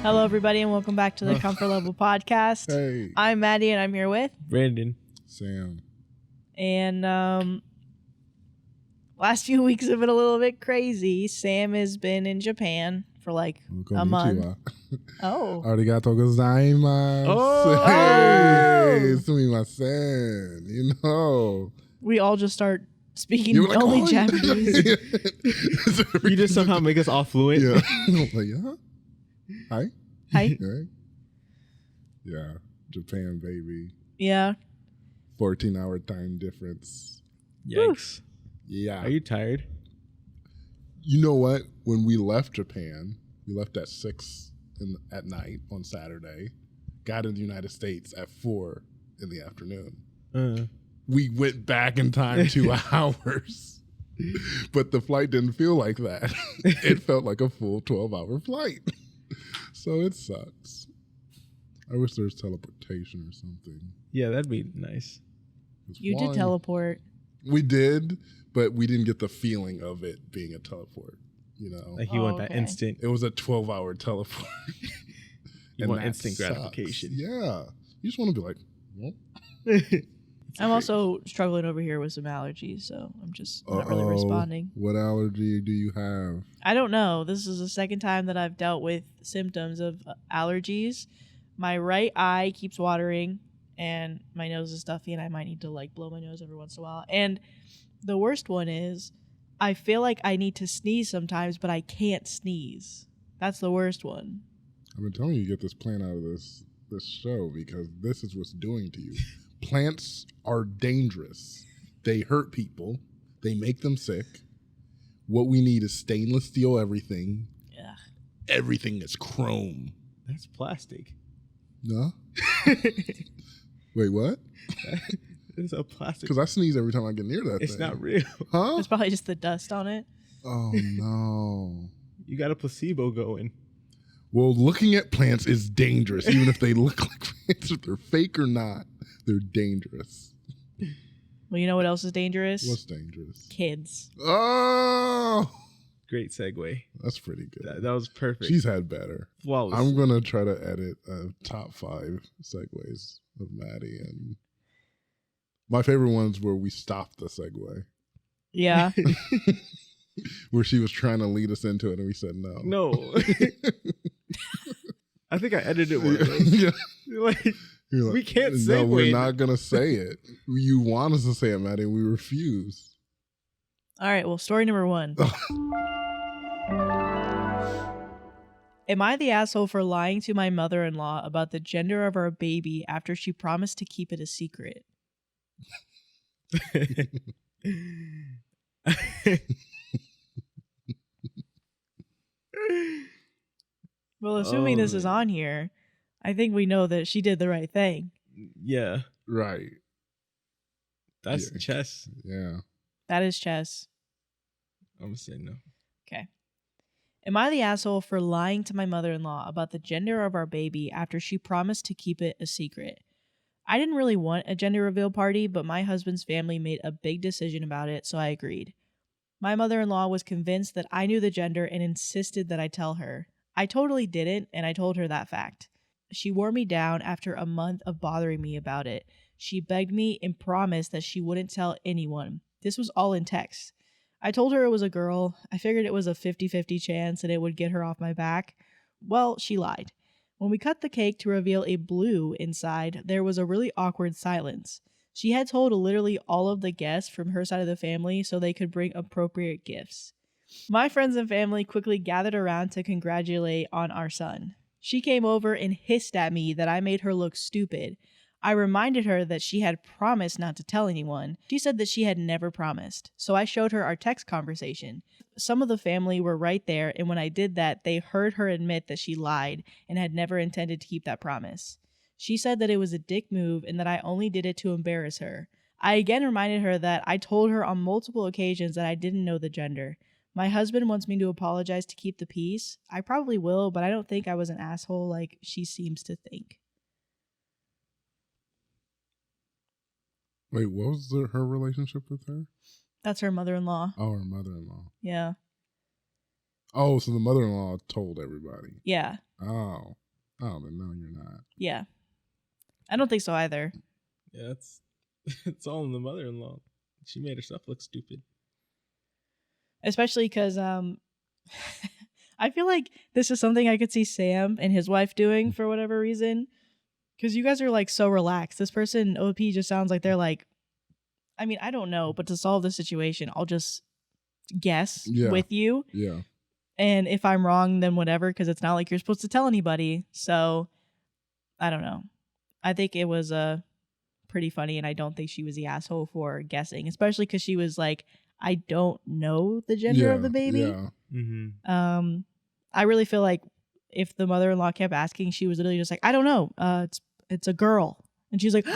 Hello, everybody, and welcome back to the Comfort Level Podcast. Hey. I'm Maddie, and I'm here with Brandon. Sam. And last few weeks have been a little bit crazy. Sam has been in Japan for like a month. Oh. Arigato gozaimasu. Oh. Hey, sumimasen. You know. We all just start speaking You're like, only oh, Japanese. You just somehow make us all fluent. Yeah. Like, yeah. Hi. Hi. Right? Yeah. Japan, baby. Yeah. 14-hour time difference. Yikes. Yeah. Are you tired? You know what? When we left Japan, we left at 6 at night on Saturday, got in the United States at 4 in the afternoon. We went back in time 2 hours, but the flight didn't feel like that. It felt like a full 12-hour flight. So it sucks. I wish there was teleportation or something. Yeah, that'd be nice. You did teleport. We did, but we didn't get the feeling of it being a teleport. You know, Like you want that instant. it was a 12-hour teleport. You want instant gratification. Yeah, you just want to be like, well. I'm also struggling over here with some allergies, so I'm just not really responding. What allergy do you have? I don't know. This is the second time that I've dealt with symptoms of allergies. My right eye keeps watering, and my nose is stuffy, and I might need to like blow my nose every once in a while. And the worst one is I feel like I need to sneeze sometimes, but I can't sneeze. That's the worst one. I've been telling you to get this plant out of this show because this is what's doing to you. Plants are dangerous. They hurt people. They make them sick. What we need is stainless steel everything. Yeah. Everything is chrome. That's plastic. No? Wait, what? It's a plastic. Because I sneeze every time I get near that It's thing. not real. Huh? It's probably just the dust on it. Oh, no. You got a placebo going. Well, looking at plants is dangerous, even if they look like plants, if they're fake or not. They're dangerous. Well, you know what else is dangerous? What's dangerous? Kids. Oh, Great segue. that's pretty good. That was perfect. She's had better. Flawless. I'm going to try to edit top 5 segues of Maddie. And my favorite ones where we stopped the segue. Yeah. Where she was trying to lead us into it and we said no. No. I think I edited one of those. Yeah. Like, You're like, we can't no, segue. we're not going to say it. You want us to say it, Maddie, and we refuse. All right. Well, story number 1. Am I the asshole for lying to my mother-in-law about the gender of our baby after she promised to keep it a secret? Well, assuming this is on here, I think we know that she did the right thing. Yeah. Right. That's Yeah. chess. Yeah. That is chess. I'm going to say no. Okay. Am I the asshole for lying to my mother-in-law about the gender of our baby after she promised to keep it a secret? I didn't really want a gender reveal party, but my husband's family made a big decision about it, so I agreed. My mother-in-law was convinced that I knew the gender and insisted that I tell her. I totally didn't, and I told her that fact. She wore me down after a month of bothering me about it. She begged me and promised that she wouldn't tell anyone. This was all in text. I told her it was a girl. I figured it was a 50-50 chance and it would get her off my back. Well, she lied. When we cut the cake to reveal a blue inside, there was a really awkward silence. She had told literally all of the guests from her side of the family so they could bring appropriate gifts. My friends and family quickly gathered around to congratulate on our son. She came over and hissed at me that I made her look stupid. I reminded her that she had promised not to tell anyone. She said that she had never promised, so I showed her our text conversation. Some of the family were right there, and when I did that, they heard her admit that she lied and had never intended to keep that promise. She said that it was a dick move and that I only did it to embarrass her. I again reminded her that I told her on multiple occasions that I didn't know the gender. My husband wants me to apologize to keep the peace. I probably will, but I don't think I was an asshole like she seems to think. Wait, what was her relationship with her? That's her mother-in-law. Oh, her mother-in-law. Yeah. Oh, so the mother-in-law told everybody. Yeah. Oh. Oh, then no, you're not. Yeah. I don't think so either. Yeah, it's all in the mother-in-law. She made herself look stupid. Especially because I feel like this is something I could see Sam and his wife doing for whatever reason. Because you guys are like so relaxed. This person, OP, just sounds like they're like, I mean, I don't know, but to solve the situation, I'll just guess with you. Yeah. And if I'm wrong, then whatever, because it's not like you're supposed to tell anybody. So I don't know. I think it was pretty funny, and I don't think she was the asshole for guessing, especially because she was like, I don't know the gender of the baby. Yeah. Mm-hmm. I really feel like if the mother-in-law kept asking, she was literally just like, I don't know. It's a girl. And she's like,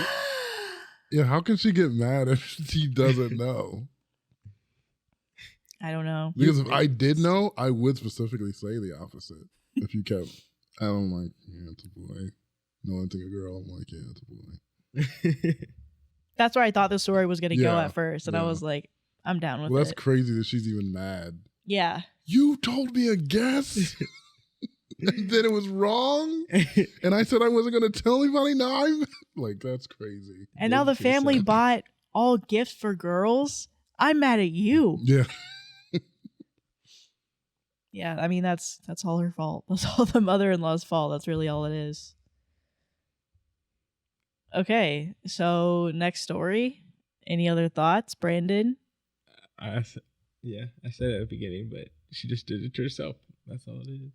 Yeah, how can she get mad if she doesn't know? I don't know. Because if I did know, I would specifically say the opposite. If you kept, I'm like, yeah, it's a boy. No, I think a girl. I'm like, yeah, it's a boy. That's where I thought the story was going to go Yeah, at first. And I was like, I'm down with Well, that's it. crazy that she's even mad. Yeah. You told me a guess, and then it was wrong, and I said I wasn't going to tell anybody. Now I'm like, that's crazy. And now the family bought all gifts for girls. I'm mad at you. Yeah. Yeah, I mean, that's all her fault. That's all the mother-in-law's fault. That's really all it is. Okay, so next story. Any other thoughts, Brandon? I said it at the beginning, but she just did it to herself. That's all it is.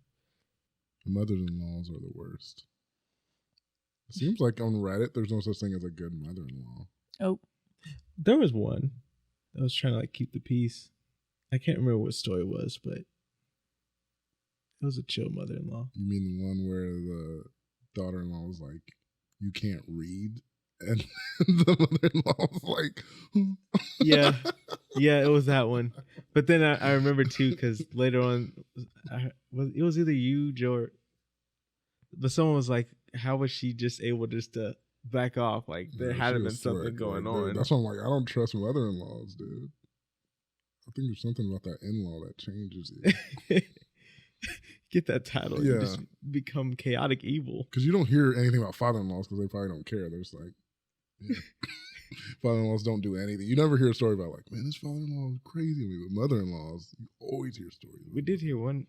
Mothers-in-laws are the worst. It seems like on Reddit, there's no such thing as a good mother-in-law. Oh. There was one that was trying to like keep the peace. I can't remember what story it was, but it was a chill mother-in-law. You mean the one where the daughter-in-law was like, you can't read? And the mother-in-law was like... Yeah, it was that one. But then I remember too, because later on, it was either you, Joe, but someone was like, how was she just able just to back off? Like, there had been something going on. That's why I'm like, I don't trust mother-in-laws, dude. I think there's something about that in-law that changes you. Get that title. Yeah. You just become chaotic evil. Because you don't hear anything about father-in-laws because they probably don't care. They're just like, yeah. Father-in-laws don't do anything. You never hear a story about like, man, this father-in-law is crazy. But mother-in-laws, you always hear stories. We did hear one.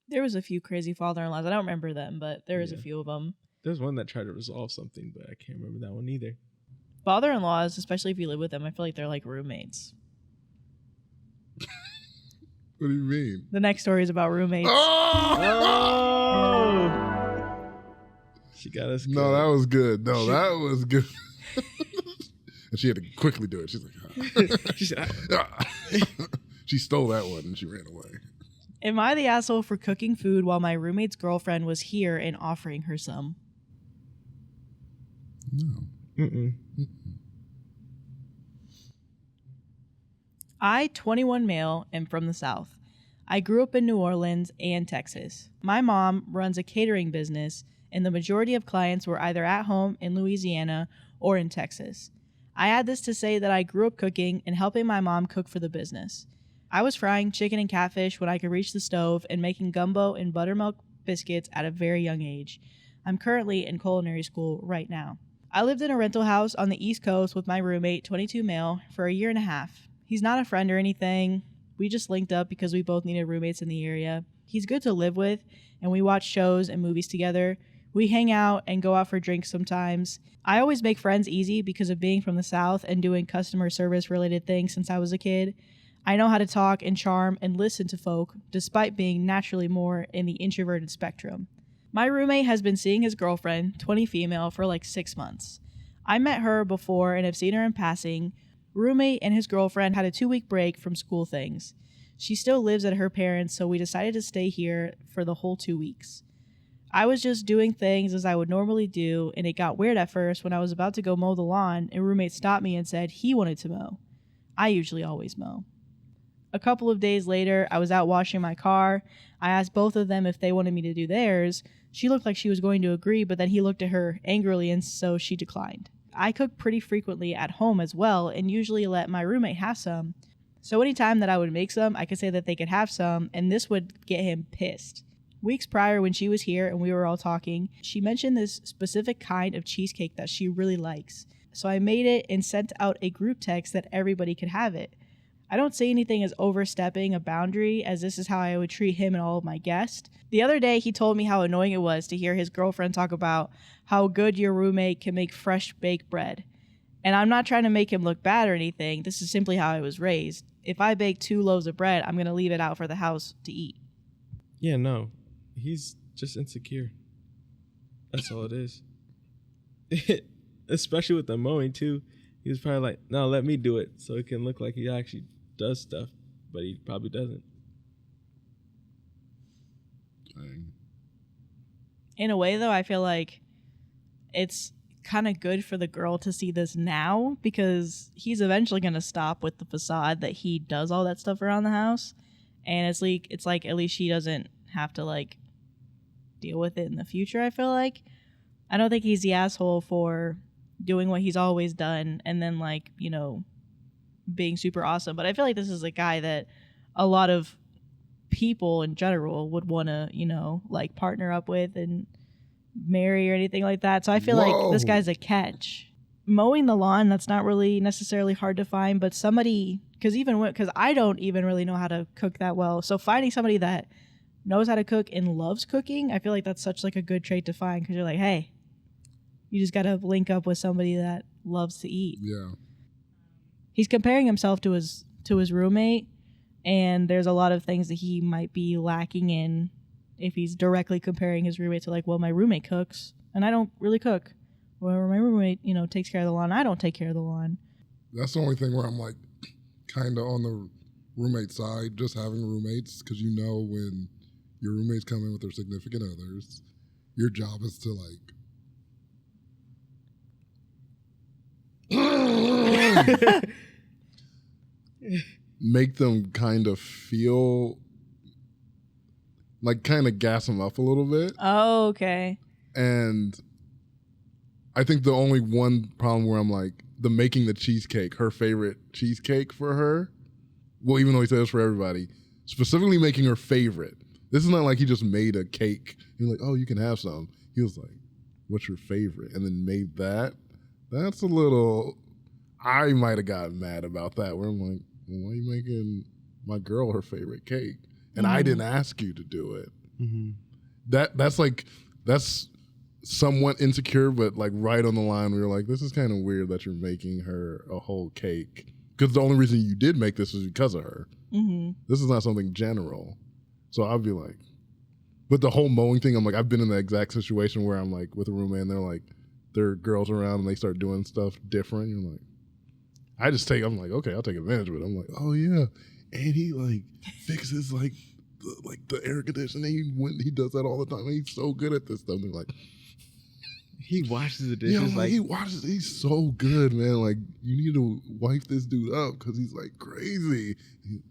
There was a few crazy father-in-laws. I don't remember them, but there was a few of them. There's one that tried to resolve something, but I can't remember that one either. Father-in-laws, especially if you live with them, I feel like they're like roommates. What do you mean? The next story is about roommates. Oh! She got us good. No, that was good. No, that was good. And she had to quickly do it. She's like, She said, she stole that one and she ran away. Am I the asshole for cooking food while my roommate's girlfriend was here and offering her some? No. Mm-mm. I, 21 male, am from the South. I grew up in New Orleans and Texas. My mom runs a catering business, and the majority of clients were either at home in Louisiana or in Texas. I add this to say that I grew up cooking and helping my mom cook for the business. I was frying chicken and catfish when I could reach the stove and making gumbo and buttermilk biscuits at a very young age. I'm currently in culinary school right now. I lived in a rental house on the East Coast with my roommate, 22 male, for a year and a half. He's not a friend or anything. We just linked up because we both needed roommates in the area. He's good to live with, and we watch shows and movies together. We hang out and go out for drinks sometimes. I always make friends easy because of being from the South and doing customer service related things since I was a kid. I know how to talk and charm and listen to folk, despite being naturally more in the introverted spectrum. My roommate has been seeing his girlfriend, 20 female, for like 6 months. I met her before and have seen her in passing. Roommate and his girlfriend had a 2-week break from school things. She still lives at her parents', so we decided to stay here for the whole 2 weeks. I was just doing things as I would normally do, and it got weird at first when I was about to go mow the lawn, and roommate stopped me and said he wanted to mow. I usually always mow. A couple of days later, I was out washing my car. I asked both of them if they wanted me to do theirs. She looked like she was going to agree, but then he looked at her angrily, and so she declined. I cook pretty frequently at home as well and usually let my roommate have some. So anytime that I would make some, I could say that they could have some, and this would get him pissed. Weeks prior, when she was here and we were all talking, she mentioned this specific kind of cheesecake that she really likes. So I made it and sent out a group text that everybody could have it. I don't see anything as overstepping a boundary, as this is how I would treat him and all of my guests. The other day, he told me how annoying it was to hear his girlfriend talk about how good your roommate can make fresh baked bread. And I'm not trying to make him look bad or anything. This is simply how I was raised. If I bake 2 loaves of bread, I'm going to leave it out for the house to eat. Yeah, no. He's just insecure. That's all it is. Especially with the mowing, too. He was probably like, no, let me do it so it can look like he actually does stuff. But he probably doesn't. Dang. In a way, though, I feel like it's kind of good for the girl to see this now, because he's eventually going to stop with the facade that he does all that stuff around the house. And it's like at least she doesn't have to like deal with it in the future. I feel like I don't think he's the asshole for doing what he's always done and then like, you know, being super awesome. But I feel like this is a guy that a lot of people in general would want to, you know, like partner up with and marry or anything like that. So I feel like this guy's a catch. Mowing the lawn, that's not really necessarily hard to find, but somebody, because I don't even really know how to cook that well. So finding somebody that knows how to cook and loves cooking, I feel like that's such like a good trait to find, because you're like, hey, you just got to link up with somebody that loves to eat. Yeah. He's comparing himself to his roommate, and there's a lot of things that he might be lacking in if he's directly comparing his roommate to like, well, my roommate cooks and I don't really cook. Or my roommate, you know, takes care of the lawn. I don't take care of the lawn. That's the only thing where I'm like kind of on the roommate side, just having roommates, because you know when your roommates come in with their significant others, your job is to like make them kind of feel like, kind of gas them up a little bit. Oh, okay. And I think the only one problem where I'm like, the making the cheesecake, her favorite cheesecake for her, well, even though he says for everybody, specifically making her favorite. This is not like he just made a cake. He's like, oh, you can have some. He was like, what's your favorite? And then made that. That's a little, I might have gotten mad about that, where I'm like, well, why are you making my girl her favorite cake? And I didn't ask you to do it. Mm-hmm. That's somewhat insecure, but like right on the line, we were like, this is kind of weird that you're making her a whole cake. Because the only reason you did make this is because of her. Mm-hmm. This is not something general. So I'd be like, but the whole mowing thing, I'm like, I've been in the exact situation where I'm like with a roommate and they're like, there are girls around and they start doing stuff different. You're like, I'm like, okay, I'll take advantage of it. I'm like, oh yeah. And he like fixes like the air conditioning. He does that all the time. He's so good at this stuff. And they're like, he washes the dishes. Yeah, he washes. He's so good, man. Like, you need to wipe this dude up because he's like crazy.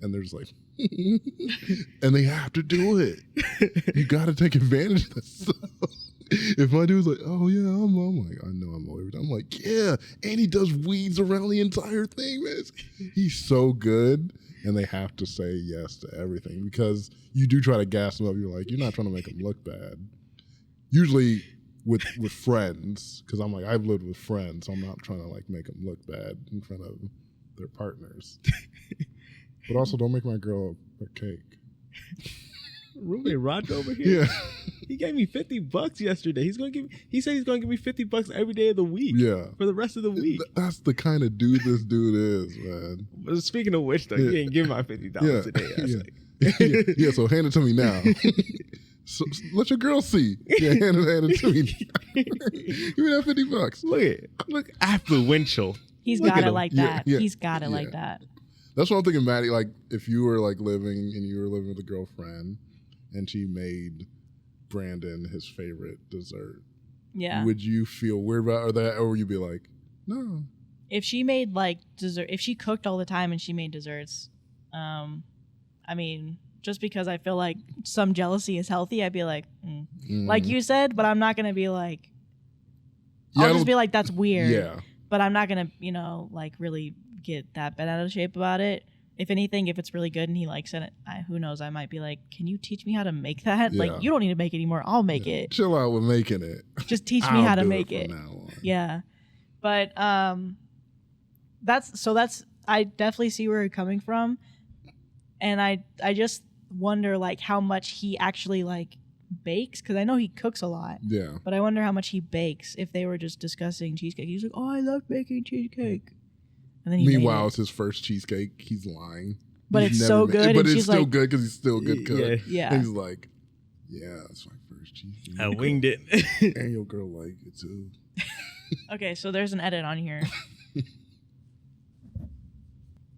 And they're just like, and they have to do it. You got to take advantage of that stuff. If my dude's like, oh yeah, I'm like, I know I'm over it. I'm like, yeah, and he does weeds around the entire thing, man. He's so good, and they have to say yes to everything because you do try to gas them up. You're like, you're not trying to make them look bad. Usually with friends, because I'm like, I've lived with friends, so I'm not trying to like make them look bad in front of their partners. But also, don't make my girl a cake. Roommate Roger over here. Yeah. He gave me $50 yesterday. He said he's gonna give me $50 every day of the week. Yeah. For the rest of the week. That's the kind of dude this dude is, man. But speaking of which, though, he ain't give my $50 a day. Yeah, so hand it to me now. So let your girl see. Yeah, hand it to me. Give me that $50. Look affluential. He's got it like that. He's got it like that. That's what I'm thinking, Maddie. Like, if you were like living with a girlfriend, and she made Brandon his favorite dessert. Yeah. Would you feel weird about that, or would you be like, no? If she made like dessert, if she cooked all the time and she made desserts, I mean, just because I feel like some jealousy is healthy, I'd be like, like you said, but I'm not gonna be like, I'll just be like, that's weird. Yeah. But I'm not gonna, like really get that bent out of shape about it. if anything, if it's really good and he likes it, who knows, I might be like, can you teach me how to make that? Yeah. Like, you don't need to make it anymore. I'll make Yeah. it. Chill out with making it. Just teach me how to do make it. from now on. Yeah. But that's I definitely see where you're coming from. And I just wonder like how much he actually like bakes, because I know he cooks a lot. Yeah. But I wonder how much he bakes if they were just discussing cheesecake. He's like, oh, I love baking cheesecake. And then Meanwhile, it's his first cheesecake. He's lying. But it's so good. But and it's she's still like, good because he's still a good cook. Yeah. And he's like, yeah, that's my first cheesecake. I winged it. And your girl like it too. Okay, so there's an edit on here.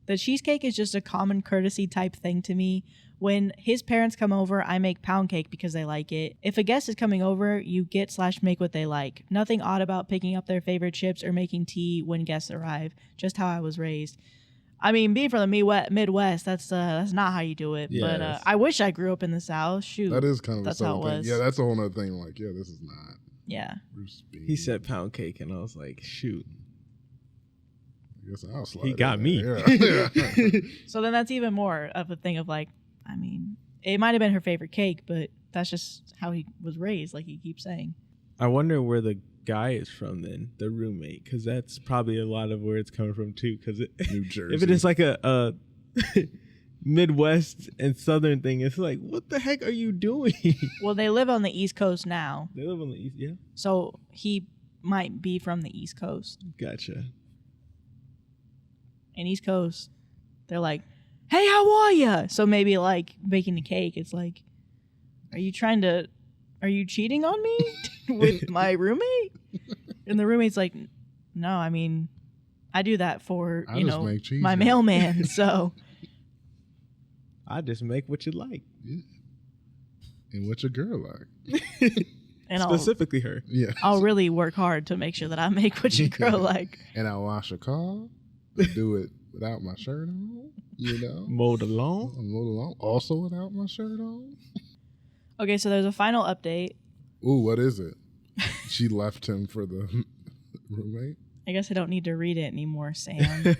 The cheesecake is just a common courtesy type thing to me. When his parents come over, I make pound cake because they like it. If a guest is coming over, you get/make what they like. Nothing odd about picking up their favorite chips or making tea when guests arrive. Just how I was raised. I mean, being from the Midwest, that's not how you do it. Yes. But I wish I grew up in the South. Shoot, That is kind of that's a how it southern was. thing. Yeah, that's a whole other thing. Like, yeah, this is not. Yeah. He said pound cake, and I was like, shoot. I guess I'll slide He got in me. there. Yeah. So then that's even more of a thing of like, I mean, it might have been her favorite cake, but that's just how he was raised, like he keeps saying. I wonder where the guy is from then, the roommate, because that's probably a lot of where it's coming from too. Because New Jersey. if it is like a Midwest and Southern thing, it's like, what the heck are you doing? Well, they live on the East Coast now, They live on the East, yeah. so he might be from the East Coast. Gotcha. And East Coast, they're like, hey, how are ya? So maybe like baking the cake, it's like, are you cheating on me with my roommate? And the roommate's like, no, I mean, I do that for, I just make cheese my now." mailman, so. I just make what you like. Yeah. And what your girl like? And Specifically her. Yeah. I'll really work hard to make sure that I make what your girl like. And I'll wash a car. Do it without my shirt on. Mowed along. I'm mowed along. Also without my shirt on. Okay, so there's a final update. Ooh, what is it? She left him for the roommate. I guess I don't need to read it anymore, Sam.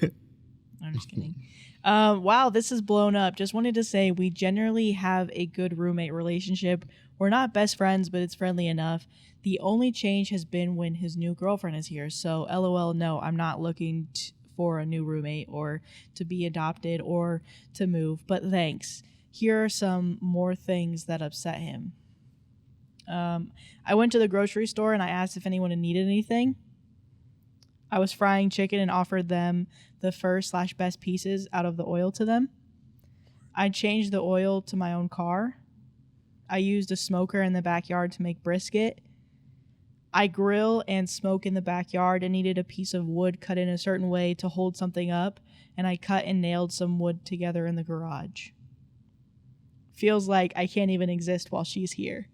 I'm just kidding. Wow, this is blown up. Just wanted to say we generally have a good roommate relationship. We're not best friends, but it's friendly enough. The only change has been when his new girlfriend is here. So, LOL, no, I'm not looking for a new roommate or to be adopted or to move, but thanks. Here are some more things that upset him. I went to the grocery store and I asked if anyone needed anything. I was frying chicken and offered them the first/best pieces out of the oil to them. I changed the oil to my own car. I used a smoker in the backyard to make brisket. I grill and smoke in the backyard and needed a piece of wood cut in a certain way to hold something up, and I cut and nailed some wood together in the garage. Feels like I can't even exist while she's here.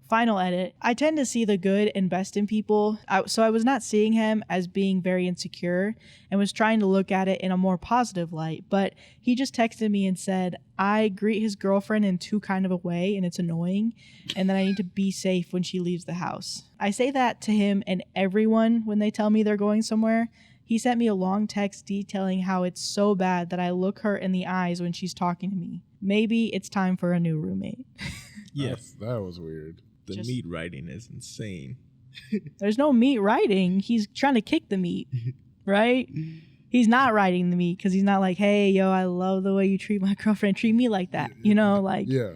Final edit. I tend to see the good and best in people, so I was not seeing him as being very insecure and was trying to look at it in a more positive light, but he just texted me and said, I greet his girlfriend in too kind of a way and it's annoying, and that I need to be safe when she leaves the house. I say that to him and everyone when they tell me they're going somewhere. He sent me a long text detailing how it's so bad that I look her in the eyes when she's talking to me. Maybe it's time for a new roommate. Yes. That was weird. The meat writing is insane. There's no meat writing. He's trying to kick the meat, right? He's not writing the meat because he's not like, hey, yo, I love the way you treat my girlfriend. Treat me like that, like. Yeah.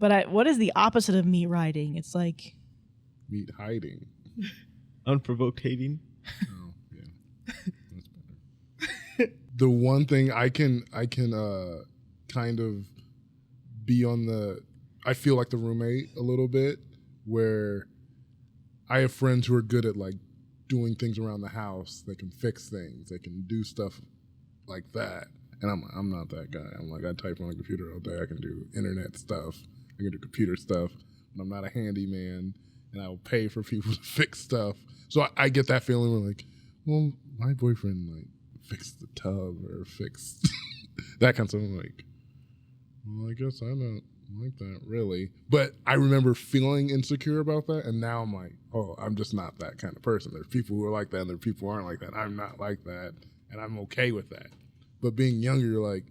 But what is the opposite of meat writing? It's like. Meat hiding. Unprovocating. Oh, yeah. That's better. The one thing I can kind of be on I feel like the roommate a little bit, where I have friends who are good at like doing things around the house. They can fix things. They can do stuff like that. And I'm not that guy. I'm like, I type on a computer all day. I can do internet stuff. I can do computer stuff. But I'm not a handyman, and I will pay for people to fix stuff. So I get that feeling where like, well, my boyfriend like fixed the tub or fixed that kind of stuff. I'm like, well, I guess I don't like that really. But I remember feeling insecure about that, and now I'm like, oh, I'm just not that kind of person. There's people who are like that and there are people who aren't like that. I'm not like that, and I'm okay with that. But being younger, you're like,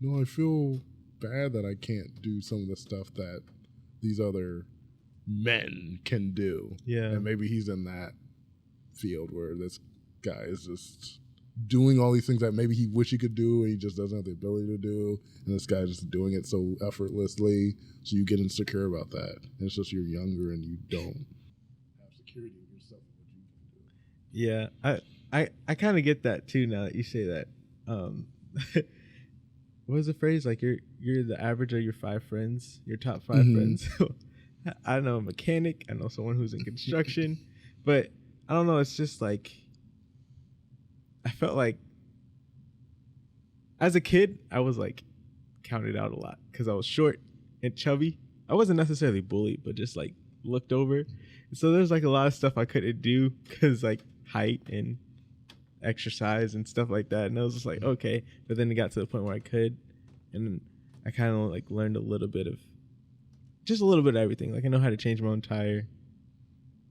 no, I feel bad that I can't do some of the stuff that these other men can do. Yeah. And maybe he's in that field where this guy is just doing all these things that maybe he wish he could do and he just doesn't have the ability to do, and this guy's just doing it so effortlessly, so you get insecure about that. And it's just you're younger and you don't have security in yourself in what you can do. Yeah, I kind of get that too now that you say that. What was the phrase? Like you're the average of your 5 friends, your top 5 friends. I know a mechanic, I know someone who's in construction, but I don't know, it's just like I felt like as a kid I was like counted out a lot because I was short and chubby. I wasn't necessarily bullied, but just like looked over. So there's like a lot of stuff I couldn't do because like height and exercise and stuff like that, and I was just like, okay. But then it got to the point where I could, and I kind of like learned a little bit of everything. Like I know how to change my own tire,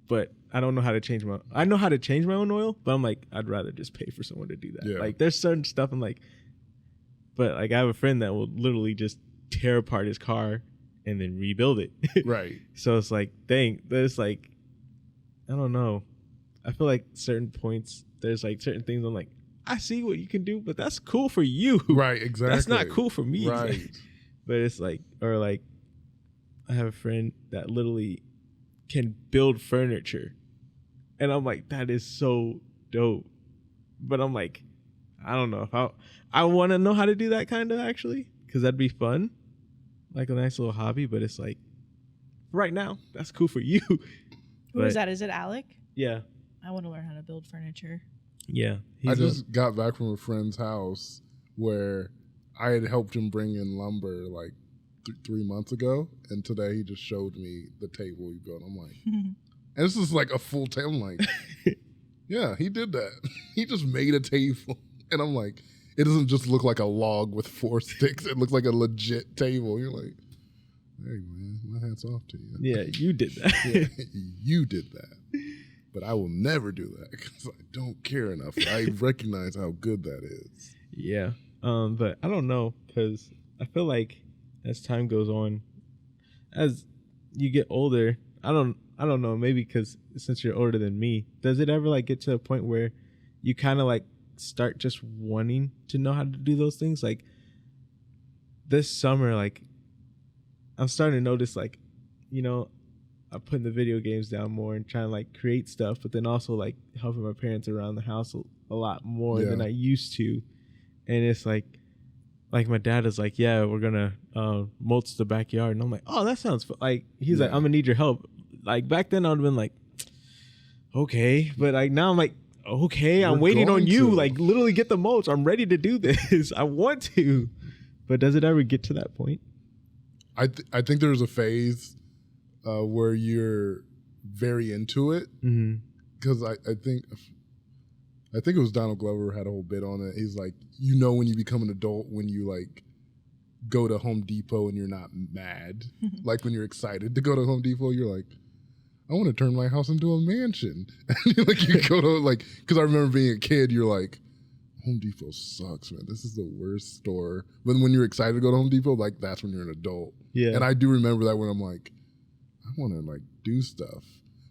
but I don't know how to change I know how to change my own oil, but I'm like, I'd rather just pay for someone to do that. Yeah. Like there's certain stuff I'm like, but like I have a friend that will literally just tear apart his car and then rebuild it. Right. So it's like, dang, there's like, I don't know. I feel like certain points, there's like certain things I'm like, I see what you can do, but that's cool for you. Right, exactly. That's not cool for me. Right. But it's like, or like, I have a friend that literally can build furniture. And I'm like, that is so dope. But I'm like, I don't know if I want to know how to do that kind of actually, because that'd be fun. Like a nice little hobby, but it's like, right now, that's cool for you. Who is that? Is it Alec? Yeah. I want to learn how to build furniture. Yeah. I just got back from a friend's house where I had helped him bring in lumber like 3 months ago, and today he just showed me the table he built. I'm like, and this is like a full table. I'm like, yeah, he did that. He just made a table, and I'm like, it doesn't just look like a log with 4 sticks. It looks like a legit table. You're like, hey man, my hat's off to you. Yeah, you did that. Yeah, you did that. But I will never do that because I don't care enough. I recognize how good that is. Yeah. But I don't know, because I feel like as time goes on, as you get older, I don't know, maybe because since you're older than me, does it ever like get to a point where you kind of like start just wanting to know how to do those things? Like this summer, like I'm starting to notice, like, you know, I'm putting the video games down more and trying to like create stuff, but then also like helping my parents around the house a lot more than I used to. And it's like my dad is like, yeah, we're gonna mulch the backyard, and I'm like, oh, that sounds fun. Like he's like, I'm gonna need your help. Like back then I would have been like, okay, but like now I'm like, okay, I'm waiting on you. Like literally get the mulch. I'm ready to do this. I want to. But does it ever get to that point? I think there's a phase where you're very into it, because I think it was Donald Glover had a whole bit on it. He's like, you know, when you become an adult, when you like go to Home Depot and you're not mad, like when you're excited to go to Home Depot, you're like, I want to turn my house into a mansion. Like you go to like, because I remember being a kid, you're like, Home Depot sucks, man. This is the worst store. But when you're excited to go to Home Depot, like that's when you're an adult. Yeah. And I do remember that when I'm like, I want to like do stuff.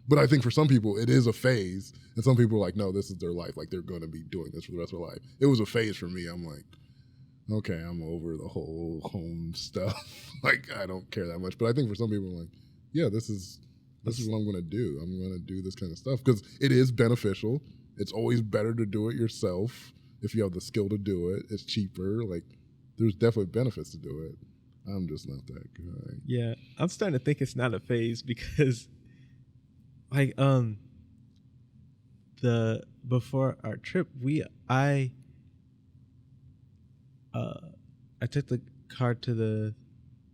But I think for some people it is a phase, and some people are like, no, this is their life. Like they're going to be doing this for the rest of their life. It was a phase for me. I'm like, okay, I'm over the whole home stuff. Like I don't care that much. But I think for some people, I'm like, yeah, this is what I'm going to do. I'm going to do this kind of stuff because it is beneficial. It's always better to do it yourself if you have the skill to do it. It's cheaper. Like there's definitely benefits to do it. I'm just not that guy. Yeah, I'm starting to think it's not a phase because, like, before our trip, I took the car to the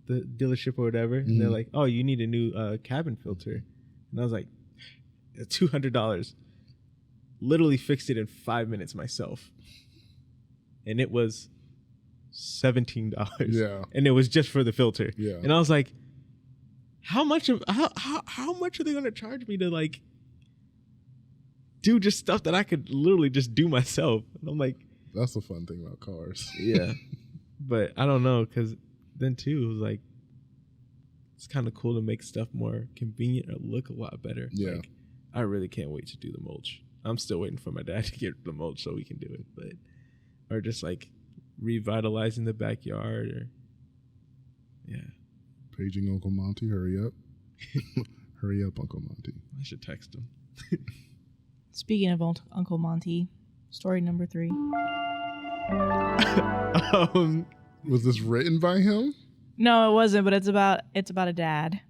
dealership or whatever, and they're like, "Oh, you need a new cabin filter," and I was like, $200. Literally fixed it in 5 minutes myself, and it was $17. Yeah. And it was just for the filter. Yeah. And I was like, how much are they gonna charge me to like do just stuff that I could literally just do myself? And I'm like, that's the fun thing about cars. Yeah. But I don't know, because then too, it was like, it's kind of cool to make stuff more convenient or look a lot better. Yeah. Like, I really can't wait to do the mulch. I'm still waiting for my dad to get the mulch so we can do it. But or just like revitalizing the backyard, or Paging Uncle Monty, hurry up. Hurry up, Uncle Monty. I should text him. Speaking of Uncle Monty, story number 3. Was this written by him? No, it wasn't, but it's about a dad.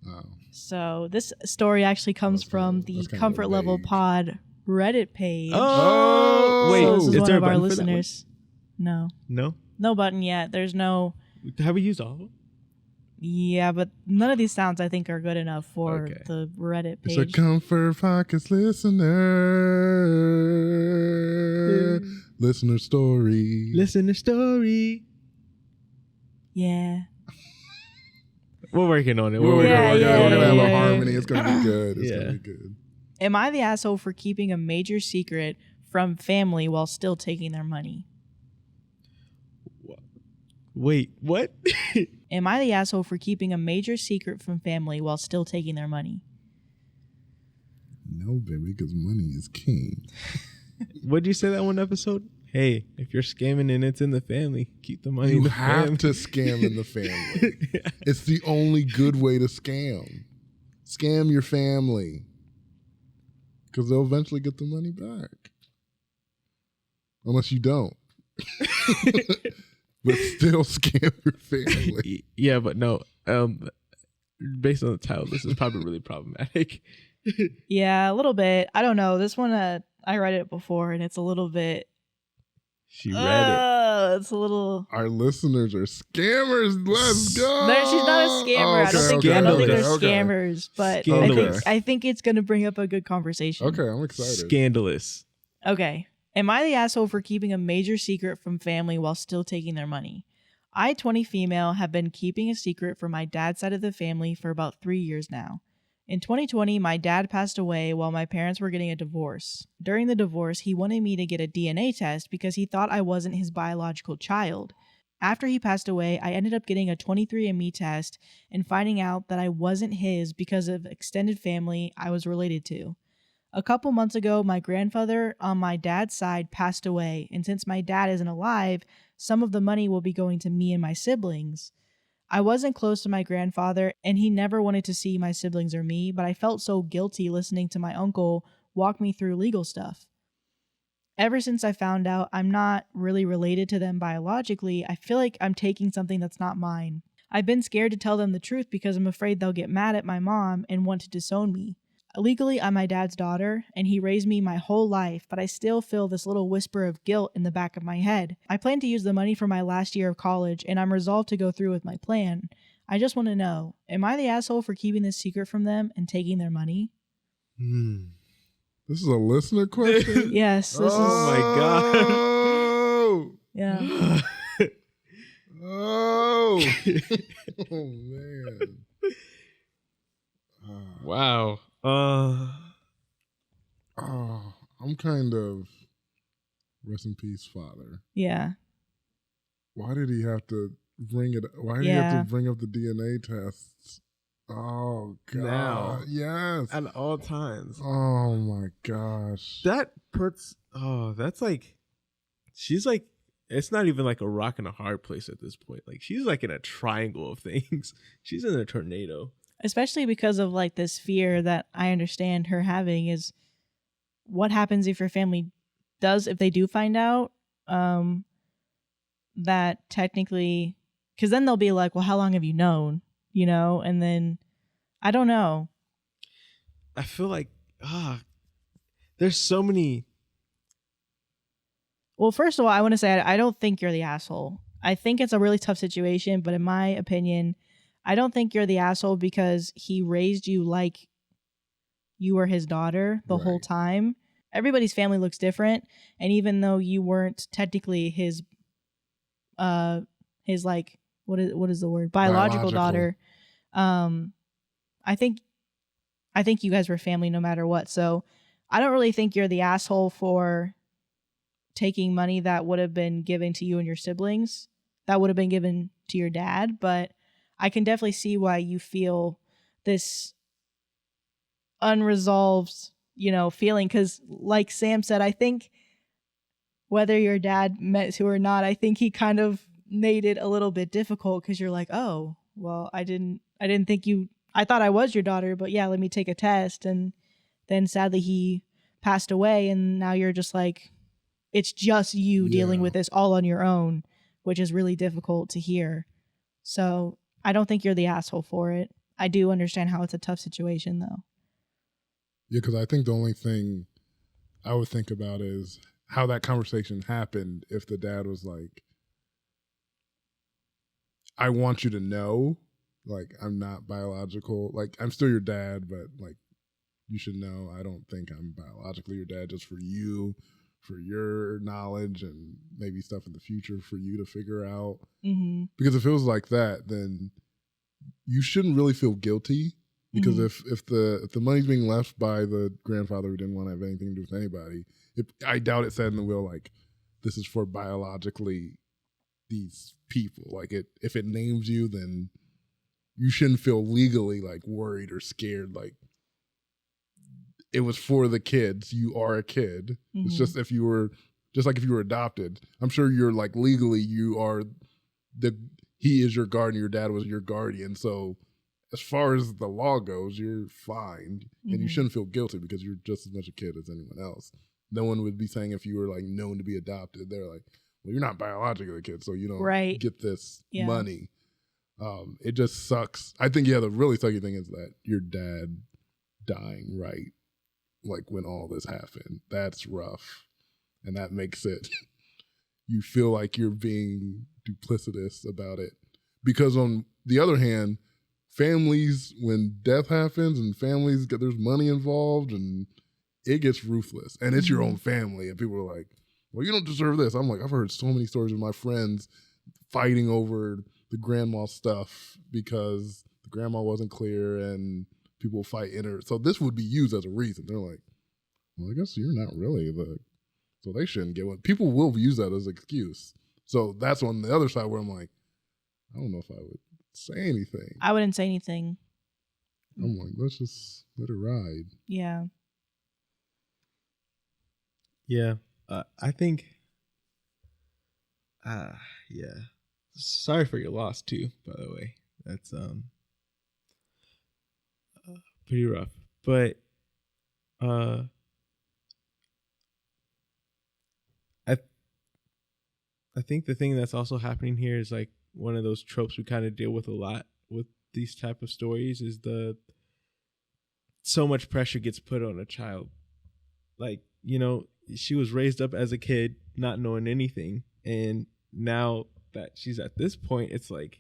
Oh. So this story actually comes from the that's kind of Comfort Level vague. Pod Reddit page. Oh, Oh! wait, So this is is one there a of our button for that one? listeners. No No, button yet. There's no. have we used all of them? Yeah, but none of these sounds I think are good enough for Okay. the Reddit It's a page. Comfort Podcast listener story. Listen to story. Yeah. We're working on it. We're working Yeah, on it. yeah, gonna have yeah, a yeah. harmony. It's gonna be good. It's Yeah. gonna be good. Am I the asshole for keeping a major secret from family while still taking their money? Wait, what? Am I the asshole for keeping a major secret from family while still taking their money? No, baby, because money is king. What'd you say that one episode? Hey, if you're scamming and it's in the family, keep the money in You the have family. to scam in the family. It's the only good way to scam. Scam your family. Because they'll eventually get the money back. Unless you don't. But still scam your family. Yeah, but no. Based on the title, this is probably really problematic. Yeah, a little bit. I don't know. This one, I read it before, and it's a little bit. She read It's a little. Our listeners are scammers. Let's go. No, she's not a scammer. Oh, I don't think Scandalous. they're okay. scammers, but Scandalous. I think it's going to bring up a good conversation. Okay, I'm it. excited. Scandalous. Okay. Am I the asshole for keeping a major secret from family while still taking their money? I, 20 female, have been keeping a secret from my dad's side of the family for about 3 years now. In 2020, my dad passed away while my parents were getting a divorce. During the divorce, he wanted me to get a DNA test because he thought I wasn't his biological child. After he passed away, I ended up getting a 23andMe test and finding out that I wasn't his because of extended family I was related to. A couple months ago, my grandfather on my dad's side passed away, and since my dad isn't alive, some of the money will be going to me and my siblings. I wasn't close to my grandfather, and he never wanted to see my siblings or me, but I felt so guilty listening to my uncle walk me through legal stuff. Ever since I found out I'm not really related to them biologically, I feel like I'm taking something that's not mine. I've been scared to tell them the truth because I'm afraid they'll get mad at my mom and want to disown me. Legally, I'm my dad's daughter, and he raised me my whole life, but I still feel this little whisper of guilt in the back of my head. I plan to use the money for my last year of college, and I'm resolved to go through with my plan. I just want to know, am I the asshole for keeping this secret from them and taking their money? This is a listener question? Yes, this Oh, yeah. oh, oh, man. Wow. Oh, I'm kind of rest in peace, father. Yeah. Why did he have to bring it? Why did he have to bring up the DNA tests? Oh God! Now. Yes. At all times. Oh my gosh! That puts. Oh, that's like. She's like. It's not even like a rock and a hard place at this point. Like, she's like in a triangle of things. She's in a tornado. Especially because of like this fear that I understand her having is what happens if your family if they do find out, that technically, because then they'll be like, well, how long have you known? You know, and then I don't know. I feel like, there's so many. Well, first of all, I want to say I don't think you're the asshole. I think it's a really tough situation, but in my opinion, I don't think you're the asshole because he raised you like you were his daughter the whole time. Everybody's family looks different, and even though you weren't technically his like what is the word biological daughter, I think you guys were family no matter what. So I don't really think you're the asshole for taking money that would have been given to you and your siblings. that would have been given to your dad, but I can definitely see why you feel this unresolved, feeling. Because like Sam said, I think whether your dad met Sue or not, I think he kind of made it a little bit difficult because you're like, oh, well, I didn't think I thought I was your daughter, but yeah, let me take a test. And then sadly he passed away, and now you're just like, it's just you dealing with this all on your own, which is really difficult to hear. So I don't think you're the asshole for it. I do understand how it's a tough situation, though. Yeah, because I think the only thing I would think about is how that conversation happened. If the dad was like, I want you to know, like, I'm not biological. Like, I'm still your dad, but, like, you should know I don't think I'm biologically your dad, just for you, for your knowledge, and maybe stuff in the future for you to figure out. Mm-hmm. Because if it was like that, then you shouldn't really feel guilty. Because if the money's being left by the grandfather who didn't want to have anything to do with anybody, I doubt it said in the will, like, this is for biologically these people. Like, if it names you, then you shouldn't feel legally, like, worried or scared. Like, it was for the kids. You are a kid. Mm-hmm. It's just like if you were adopted, I'm sure you're, like, legally you are he is your guardian. Your dad was your guardian. So as far as the law goes, you're fine, and you shouldn't feel guilty because you're just as much a kid as anyone else. No one would be saying if you were, like, known to be adopted, they're like, well, you're not biologically a kid, so you don't get this money. It just sucks. I think, the really sucky thing is that your dad dying right, like, when all this happened. That's rough, and that makes it, you feel like you're being duplicitous about it. Because on the other hand, families, when death happens and families, there's money involved and it gets ruthless, and it's your own family, and people are like, well, you don't deserve this. I'm like, I've heard so many stories of my friends fighting over the grandma stuff because the grandma wasn't clear and people fight in her. So this would be used as a reason. They're like, well, I guess you're not really so they shouldn't get one. People will use that as an excuse. So that's on the other side where I'm like, I don't know if I would say anything. I wouldn't say anything. I'm like, let's just let it ride. Yeah. Yeah. I think, sorry for your loss too, by the way. That's pretty rough. But I think the thing that's also happening here is, like, one of those tropes we kind of deal with a lot with these type of stories is so much pressure gets put on a child. Like, she was raised up as a kid not knowing anything, and now that she's at this point, it's like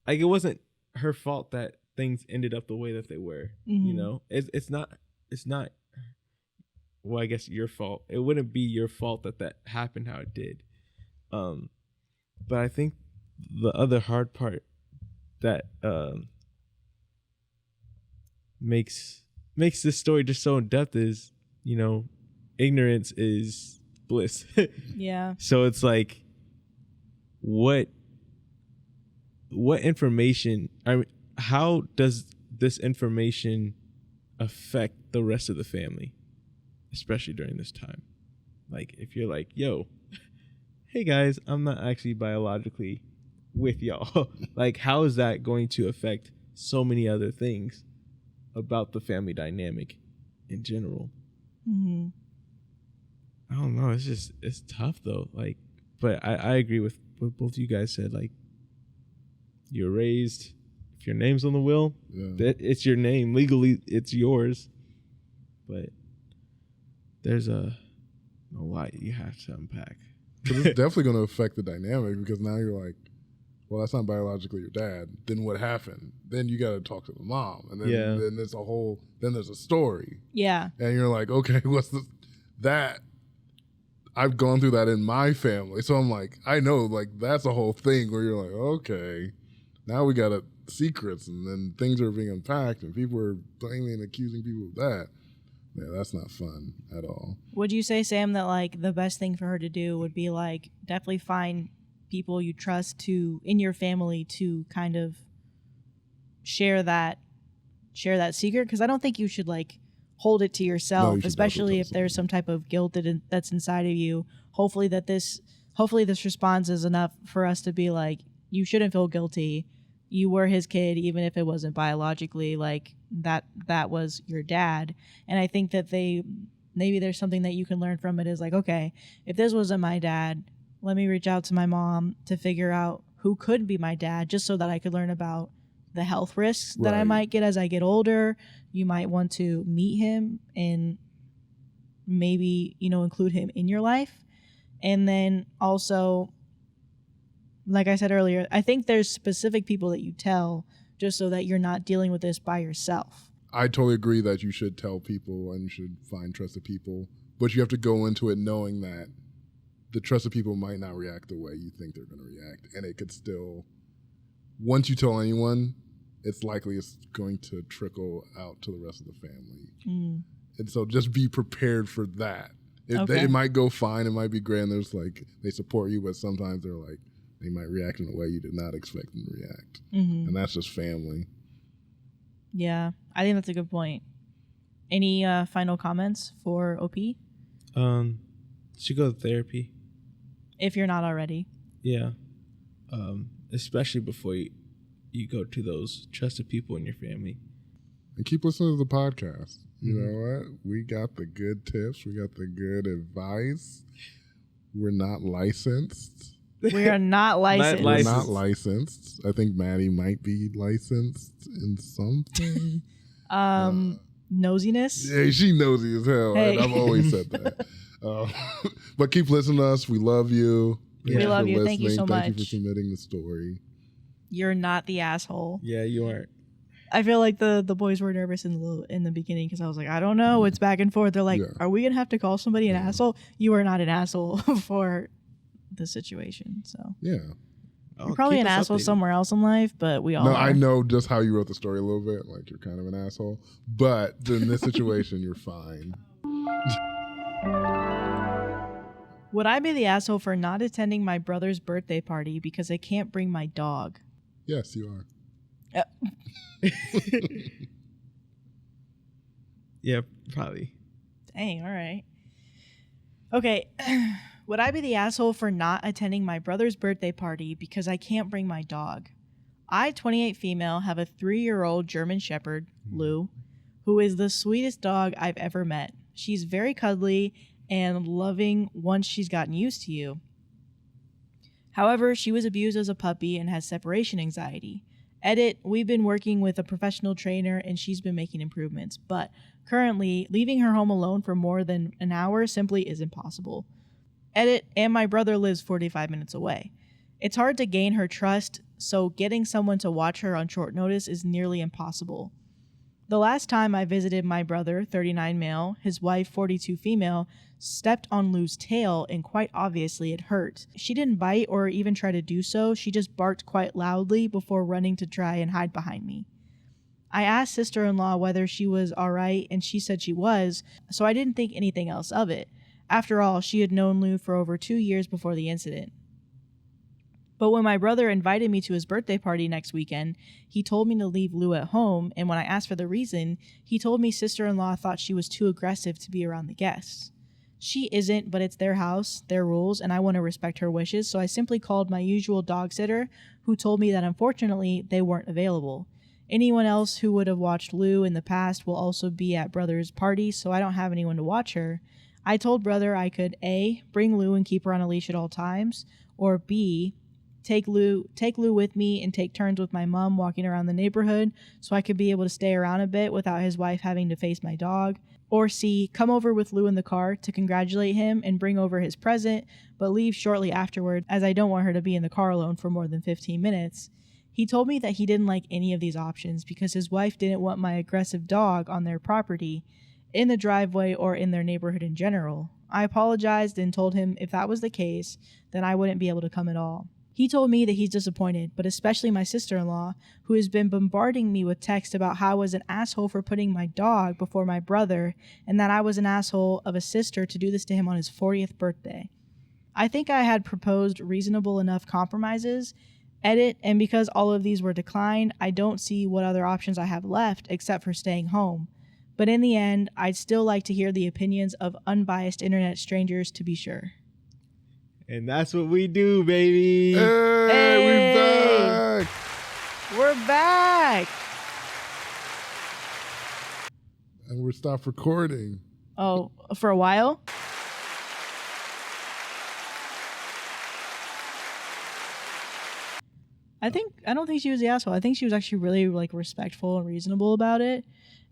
it wasn't her fault that things ended up the way that they were. It's not well, I guess your fault. It wouldn't be your fault that happened how it did. But I think the other hard part that makes this story just so in depth is, ignorance is bliss. Yeah. So it's like, what information, how does this information affect the rest of the family, especially during this time? Like, if you're like, yo, hey guys, I'm not actually biologically with y'all. Like, how is that going to affect so many other things about the family dynamic in general? Mm-hmm. I don't know. It's tough though. Like, but I agree with what both you guys said. Like, you're raised, if your name's on the will, it's your name. Legally, it's yours. But there's a lot you have to unpack. But it's definitely going to affect the dynamic, because now you're like, well, that's not biologically your dad. Then what happened? Then you got to talk to the mom, and then there's a story. Yeah. And you're like, okay, what's that? I've gone through that in my family, so I'm like, I know, like, that's a whole thing where you're like, okay, now we got secrets, and then things are being unpacked, and people are blaming and accusing people of that. Yeah, that's not fun at all. Would you say, Sam, that, like, the best thing for her to do would be, like, definitely find people you trust to in your family to kind of share that secret, because I don't think you should like hold it to No, yourself, you should especially definitely if tell there's some type of guilt that's inside of you. Hopefully this response is enough for us to be like, you shouldn't feel guilty. You were his kid, even if it wasn't biologically, like that was your dad. And I think that maybe there's something that you can learn from it is like, okay, if this wasn't my dad, let me reach out to my mom to figure out who could be my dad, just so that I could learn about the health risks that I Right. might get as I get older. You might want to meet him and maybe, include him in your life. And then also, like I said earlier, I think there's specific people that you tell just so that you're not dealing with this by yourself. I totally agree that you should tell people and you should find trusted people, but you have to go into it knowing that the trusted people might not react the way you think they're going to react. And it could still, once you tell anyone, it's likely it's going to trickle out to the rest of the family. Mm. And so just be prepared for that. Okay. It might go fine. It might be great. And there's like, they support you, but sometimes they're like, they might react in a way you did not expect them to react. Mm-hmm. And that's just family. Yeah, I think that's a good point. Any final comments for OP? Should go to therapy. If you're not already. Yeah. Especially before you go to those trusted people in your family. And keep listening to the podcast. You know what? We got the good tips. We got the good advice. We're not licensed. We are not licensed. We're not licensed. I think Maddie might be licensed in something. Nosiness. Yeah, she nosy as hell. Hey. And I've always said that. But keep listening to us. We love you. We Thanks love for you. Thank you so listening. Thank you much. for submitting the story. You're not the asshole. Yeah, you aren't. I feel like the boys were nervous in the beginning because I was like, I don't know. It's back and forth. They're like, Yeah. are we going to have to call somebody an asshole? You are not an asshole for the situation. So Yeah. you're probably an asshole somewhere else in life, but we all No, are. I know just how you wrote the story a little bit. Like, you're kind of an asshole. But in this situation, you're fine. Would I be the asshole for not attending my brother's birthday party because I can't bring my dog? Yes, you are. Yeah, probably. Dang, all right. Okay. Would I be the asshole for not attending my brother's birthday party because I can't bring my dog? I, 28 female, have a 3-year-old German Shepherd, Lou, who is the sweetest dog I've ever met. She's very cuddly and loving once she's gotten used to you. However, she was abused as a puppy and has separation anxiety. Edit, we've been working with a professional trainer and she's been making improvements, but currently, leaving her home alone for more than an hour simply isn't possible. Edit, and my brother lives 45 minutes away. It's hard to gain her trust, so getting someone to watch her on short notice is nearly impossible. The last time I visited my brother, 39 male, his wife, 42 female, stepped on Lou's tail and quite obviously it hurt. She didn't bite or even try to do so, she just barked quite loudly before running to try and hide behind me. I asked sister-in-law whether she was alright and she said she was, so I didn't think anything else of it. After all, she had known Lou for over 2 years before the incident. But when my brother invited me to his birthday party next weekend, he told me to leave Lou at home, and when I asked for the reason, he told me sister-in-law thought she was too aggressive to be around the guests. She isn't, but it's their house, their rules, and I want to respect her wishes, so I simply called my usual dog sitter, who told me that unfortunately they weren't available. Anyone else who would have watched Lou in the past will also be at brother's party, so I don't have anyone to watch her. I told brother I could A, bring Lou and keep her on a leash at all times, or B, take Lou with me and take turns with my mom walking around the neighborhood so I could be able to stay around a bit without his wife having to face my dog. Or C, come over with Lou in the car to congratulate him and bring over his present, but leave shortly afterward as I don't want her to be in the car alone for more than 15 minutes. He told me that he didn't like any of these options because his wife didn't want my aggressive dog on their property, in the driveway, or in their neighborhood in general. I apologized and told him if that was the case, then I wouldn't be able to come at all. He told me that he's disappointed, but especially my sister-in-law, who has been bombarding me with texts about how I was an asshole for putting my dog before my brother, and that I was an asshole of a sister to do this to him on his 40th birthday. I think I had proposed reasonable enough compromises. Edit, and because all of these were declined, I don't see what other options I have left except for staying home. But in the end, I'd still like to hear the opinions of unbiased internet strangers to be sure. And that's what we do, baby. Hey, we're back. We're back. And we're stopped recording. Oh, for a while? I don't think she was the asshole. I think she was actually really like respectful and reasonable about it.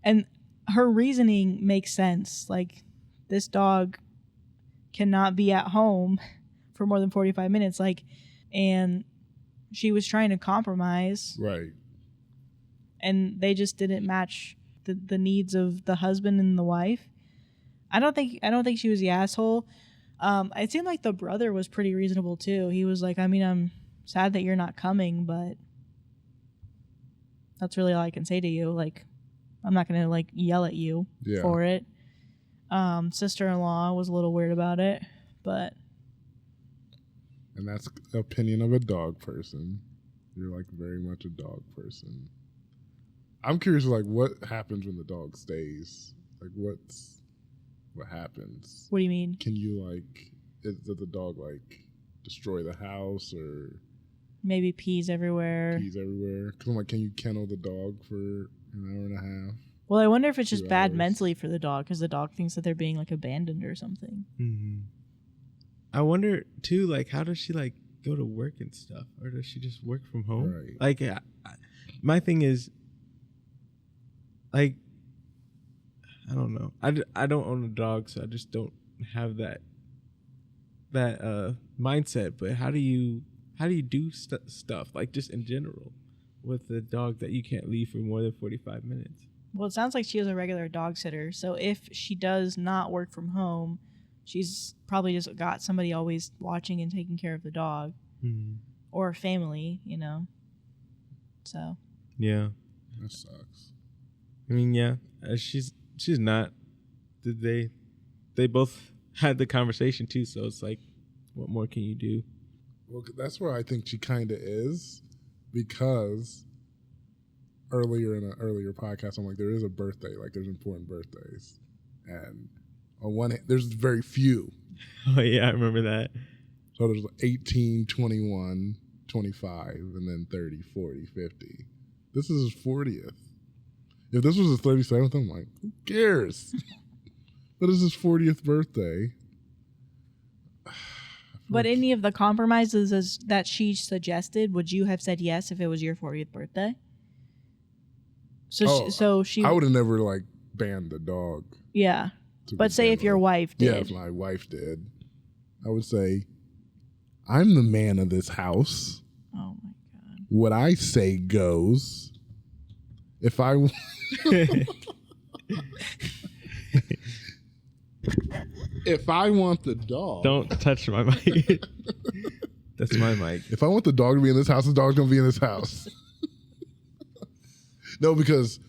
And her reasoning makes sense. Like, this dog cannot be at home for more than 45 minutes. Like, and she was trying to compromise. Right. And they just didn't match the needs of the husband and the wife. I don't think she was the asshole. It seemed like the brother was pretty reasonable too. He was like, I mean, I'm sad that you're not coming, but that's really all I can say to you. Like, I'm not gonna like yell at you for it. Sister-in-law was a little weird about it, but and that's the opinion of a dog person. You're like very much a dog person. I'm curious, like, what happens when the dog stays? Like, what happens? What do you mean? Can you does the dog like destroy the house or maybe pees everywhere? Because I'm like, can you kennel the dog for an hour and a half? Well, I wonder if it's just 2 bad hours. mentally for the dog because the dog thinks that they're being like abandoned or something. Mm-hmm. I wonder too, like, how does she like go to work and stuff, or does she just work from home? Right. Like, my thing is, like, I don't know. I don't own a dog, so I just don't have that mindset. But how do you do stuff like just in general with a dog that you can't leave for more than 45 minutes? Well, it sounds like she is a regular dog sitter. So if she does not work from home, she's probably just got somebody always watching and taking care of the dog, or a family, you know. So yeah, that sucks. I mean, yeah, she's not. Did they both had the conversation too? So it's like, what more can you do? Well, that's where I think she kind of is, because earlier in an earlier podcast, I'm like, there is a birthday, like there's important birthdays, and on one hand, there's very few. Oh yeah, I remember that. So there's 18, 21, 25, and then 30, 40, 50. This is his 40th. If this was his 37th, I'm like, who cares? But it's his 40th birthday. but any of the compromises that she suggested, would you have said yes if it was your 40th birthday? So she I would have never like banned the dog. Yeah. But say if your wife did. Yeah, if my wife did, I would say, I'm the man of this house. Oh my God. What I say goes. If I if I want the dog, don't touch my mic. That's my mic. If I want the dog to be in this house, the dog's gonna be in this house. No, because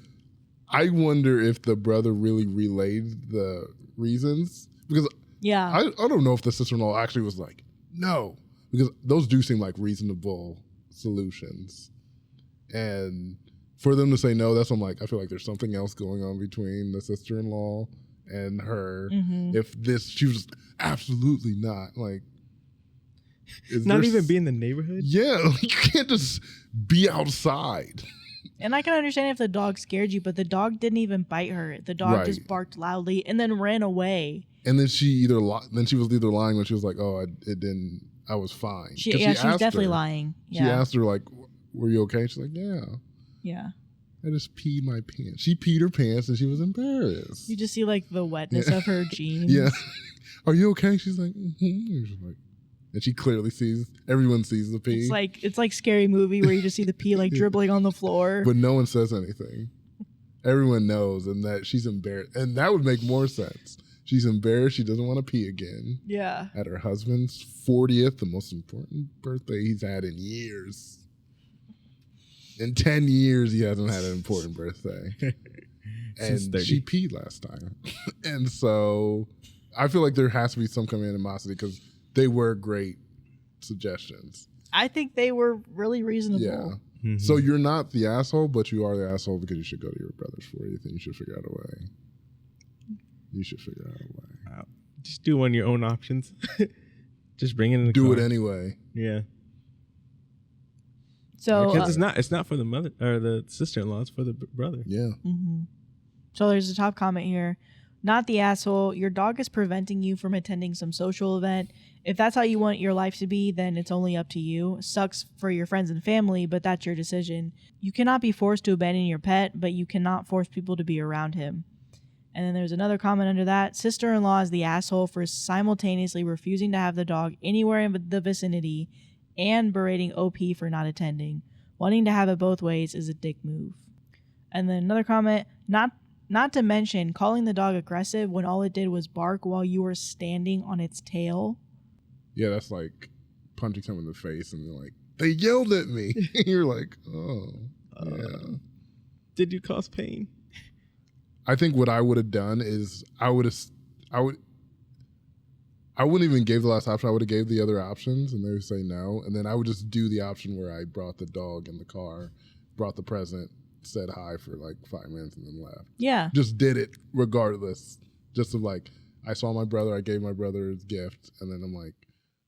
I wonder if the brother really relayed the reasons. Because I don't know if the sister-in-law actually was like, no, because those do seem like reasonable solutions. And for them to say no, that's when I'm like, I feel like there's something else going on between the sister-in-law and her. Mm-hmm. If she was absolutely not like, not even be in the neighborhood. Yeah, you can't just be outside. And I can understand if the dog scared you, but the dog didn't even bite her. The dog just barked loudly and then ran away. And then she was either lying when she was like, "Oh, it didn't. I was fine." She was definitely lying. Yeah. She asked her like, "Were you okay?" She's like, "Yeah." Yeah. I just peed my pants. She peed her pants and she was embarrassed. You just see like the wetness of her jeans. Yeah. Are you okay? She's like, She's like, and she clearly everyone sees the pee. It's like Scary Movie where you just see the pee like dribbling on the floor. But no one says anything. Everyone knows, and that she's embarrassed. And that would make more sense. She's embarrassed. She doesn't want to pee again. Yeah. At her husband's 40th, the most important birthday he's had in years. In 10 years, he hasn't had an important birthday. And she peed last time. And so I feel like there has to be some kind of animosity because they were great suggestions. I think they were really reasonable. Yeah. Mm-hmm. So you're not the asshole, but you are the asshole because you should go to your brothers for anything. You should figure out a way. You should figure out a way. Just do one of your own options. Just bring it in the Do car. it anyway. Yeah. So Because it's not for the mother or the sister-in-law. It's for the brother. Yeah. So there's a top comment here. Not the asshole. Your dog is preventing you from attending some social event. If that's how you want your life to be, then it's only up to you. Sucks for your friends and family, but that's your decision. You cannot be forced to abandon your pet, but you cannot force people to be around him. And then there's another comment under that. Sister-in-law is the asshole for simultaneously refusing to have the dog anywhere in the vicinity and berating OP for not attending. Wanting to have it both ways is a dick move. And then another comment. Not to mention calling the dog aggressive when all it did was bark while you were standing on its tail. Yeah, that's like punching someone in the face and they're like, they yelled at me. You're like, oh, yeah. Did you cause pain? I think what I would have done is I wouldn't even give the last option. I would have gave the other options and they would say no. And then I would just do the option where I brought the dog in the car, brought the present, said hi for like 5 minutes and then left. Yeah. Just did it regardless. Just of like, I saw my brother, I gave my brother his gift, and then I'm like,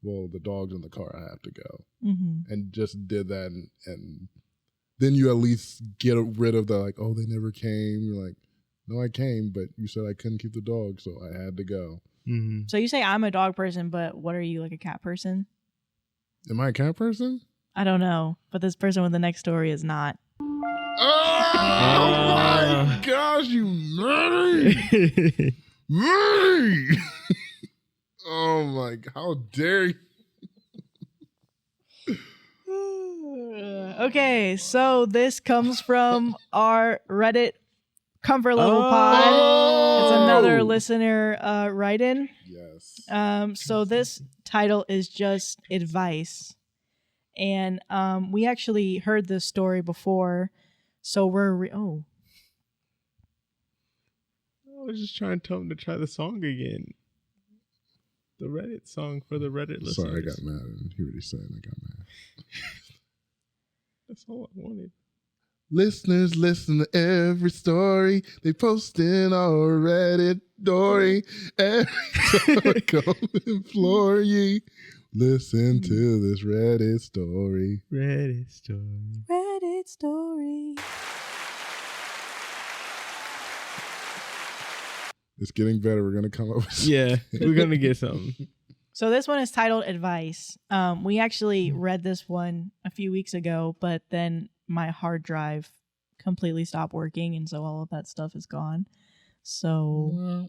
well, the dog's in the car, I have to go. Mm-hmm. And just did that, and then you at least get rid of the like, oh, they never came. You're like, no, I came, but you said I couldn't keep the dog, so I had to go. Mm-hmm. So you say I'm a dog person, but what are you, like a cat person? Am I a cat person? I don't know, but this person with the next story is not. Oh my gosh, you Maddie! Maddie! Oh my, how dare you? Okay, so this comes from our Reddit Comfort Level Pod. It's another listener write-in. Yes. So this title is just advice. And we actually heard this story before. So we're... I was just trying to tell him to try the song again. The Reddit song for the Reddit listeners. Sorry, I got mad. I didn't hear what he said. I got mad. That's all I wanted. Listeners, listen to every story they post in our Reddit story. Every time I come implore ye, listen to this Reddit story. Reddit story. Reddit story. It's getting better. We're going to come up with Yeah, we're going to get something. So this one is titled Advice. We actually read this one a few weeks ago, but then my hard drive completely stopped working, and so all of that stuff is gone. So...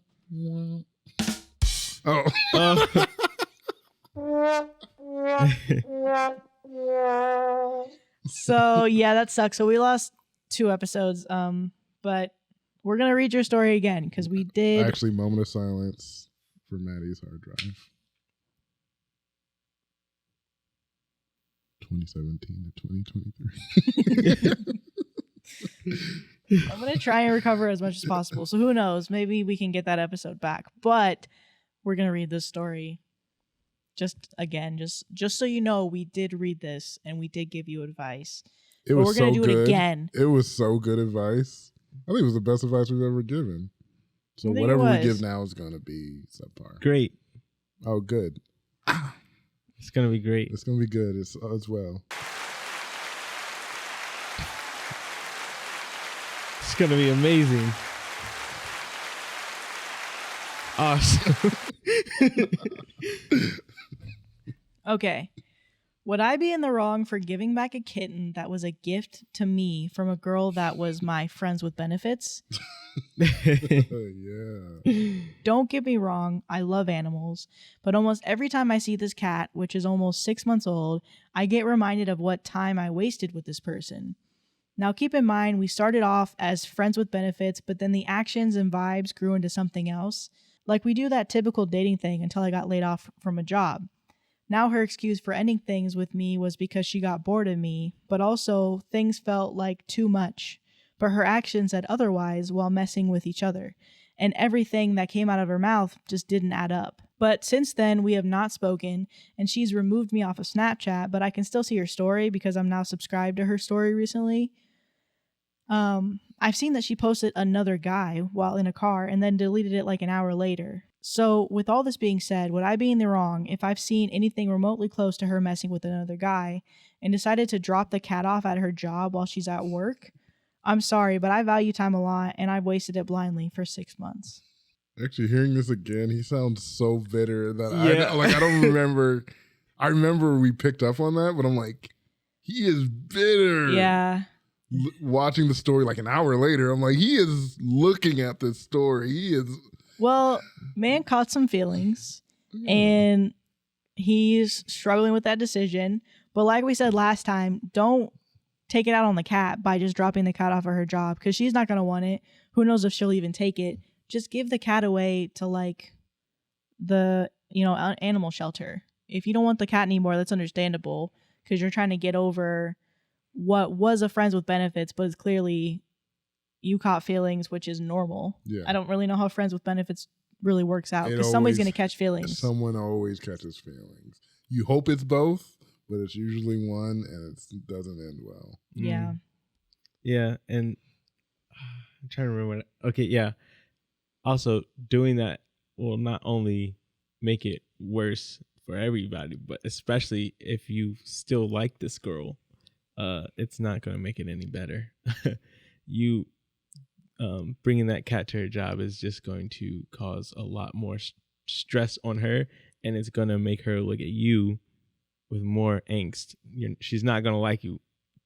Oh. So yeah, that sucks. So we lost 2 episodes, but we're going to read your story again because we did... Actually, moment of silence for Maddie's hard drive. 2017 to 2023. I'm going to try and recover as much as possible. So who knows? Maybe we can get that episode back. But we're going to read this story. Just so you know, we did read this and we did give you advice. It was we're going to so do good. it again. It was so good advice. I think it was the best advice we've ever given. So whatever we give now is going to be subpar. Great. Oh, good. It's going to be great. It's going to be good as well. It's going to be amazing. Awesome. Okay. Would I be in the wrong for giving back a kitten that was a gift to me from a girl that was my friends with benefits? Yeah. Don't get me wrong, I love animals, but almost every time I see this cat, which is almost 6 months old, I get reminded of what time I wasted with this person. Now keep in mind, we started off as friends with benefits, but then the actions and vibes grew into something else. Like we do that typical dating thing until I got laid off from a job. Now her excuse for ending things with me was because she got bored of me, but also things felt like too much. But her actions said otherwise while messing with each other, and everything that came out of her mouth just didn't add up. But since then, we have not spoken, and she's removed me off of Snapchat, but I can still see her story because I'm now subscribed to her story recently. I've seen that she posted another guy while in a car and then deleted it like an hour later. So with all this being said, would I be in the wrong if I've seen anything remotely close to her messing with another guy and decided to drop the cat off at her job while she's at work? I'm sorry, but I value time a lot and I've wasted it blindly for 6 months. Actually, hearing this again, he sounds so bitter that Yeah. I don't remember. I remember we picked up on that, but I'm like, he is bitter. Yeah. Watching the story like an hour later, I'm like, he is looking at this story. He is. Well, man caught some feelings and he's struggling with that decision. But like we said last time, don't take it out on the cat by just dropping the cat off of her job because she's not going to want it. Who knows if she'll even take it. Just give the cat away to like the, animal shelter. If you don't want the cat anymore, that's understandable because you're trying to get over what was a friends with benefits, but it's clearly you caught feelings, which is normal. Yeah. I don't really know how friends with benefits really works out because It somebody's always- going to catch feelings. Someone always catches feelings. You hope it's both, but it's usually one, and it doesn't end well. Yeah. Yeah, and I'm trying to remember. Okay, yeah. Also, doing that will not only make it worse for everybody, but especially if you still like this girl, it's not going to make it any better. You bringing that cat to her job is just going to cause a lot more stress on her, and it's going to make her look at you with more angst. She's not going to like you